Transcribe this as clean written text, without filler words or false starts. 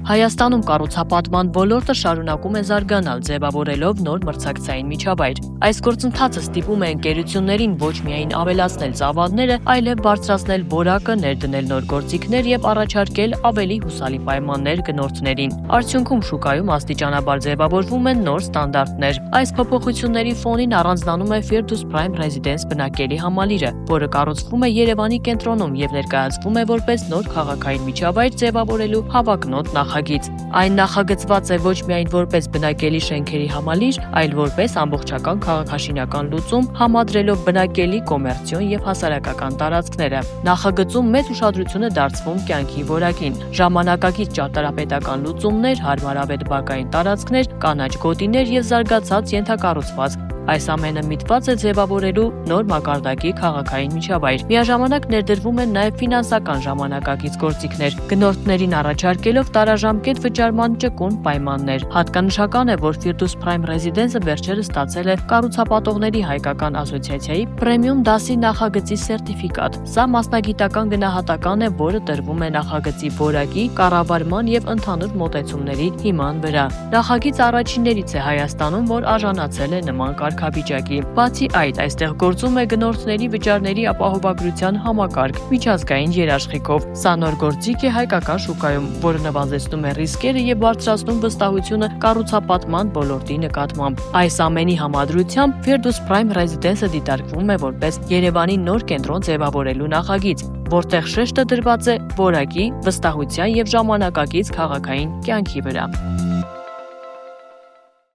Հայաստանում կառուցապատման ոլորտը շարունակում է զարգանալ, ձևավորելով նոր մրցակցային միջավայր։ Այս գործընթացը ստիպում է ընկերություններին ոչ միայն ավելացնել ծավալները, այլև բարձրացնել որակը, ներդնել նոր գործիքներ եւ առաջարկել ավելի հուսալի պայմաններ գնորդներին։ Արդյունքում շուկայում աստիճանաբար ձևավորվում են նոր ստանդարտներ։ Այս փոփոխությունների ֆոնին առանձնանում է Firdaus Prime Residence բնակելի համալիրը, որը կառուցվում է Երևանի կենտրոնում եւ ներկայացվում է որպես նոր քաղաքային միջավայր ձևավորելու հավակնոտ նախագիծ։ Այն նախագծված է ոչ միայն որպես բնակելի շենքերի համալիր, այլ որպես ամբողջական քաղաքաշինական լուծում, համադրելով բնակելի, կոմերցիոն եւ հասարակական տարածքները։ Նախագծում մեծ ուշադրություն է դարձվում կյանքի որակին։ Ժամանակակից ճարտարապետական լուծումներ, հարմարավետ բակային տարածքներ, կանաչ գոտիներ եւ զարգացած ենթակառուցվածք։ Այս ամենը միտված է ձևավորելու նոր մակարդակի քաղաքային միջավայր։ Միաժամանակ ներդրվում են նաև ֆինանսական ժամանակակից գործիքներ, գնորդներին առաջարկելով տարաժամկետ վճարման ճկուն պայմաններ։ Հատկանշական է, որ Firdaus Prime Residence-ը վերջերս ստացել է կառուցապատողների հայկական ասոցիացիայի պրեմիում դասի նախագծի սերտիֆիկատ։ Սա մասնագիտական գնահատական է, որը տրվում է նախագծի որակի, կառավարման եւ ընդհանուր մոտեցումների հիման վրա։ Նախագիծը առաջիններից է Հայաստանում, որ արժանացել է նման կարգավիճակի։ Բացի այդ, այստեղ գործում է գնորդների վճարների ապահովագրության համակարգ միջազգային երաշխիքով։ Սա նոր գործիք է հայկական շուկայում, որը նվազեցնում է ռիսկերը եւ բարձրացնում վստահությունը կառուցապատման ոլորտի նկատմամբ։ Այս ամենի համադրությամբ Firdaus Prime Residence-ը դիտարկվում է որպես Երևանի նոր կենտրոն ձևավորելու նախագիծ, որտեղ շեշտը դրված է որակի, վստահության եւ ժամանակակից քաղաքային կյանքի վրա։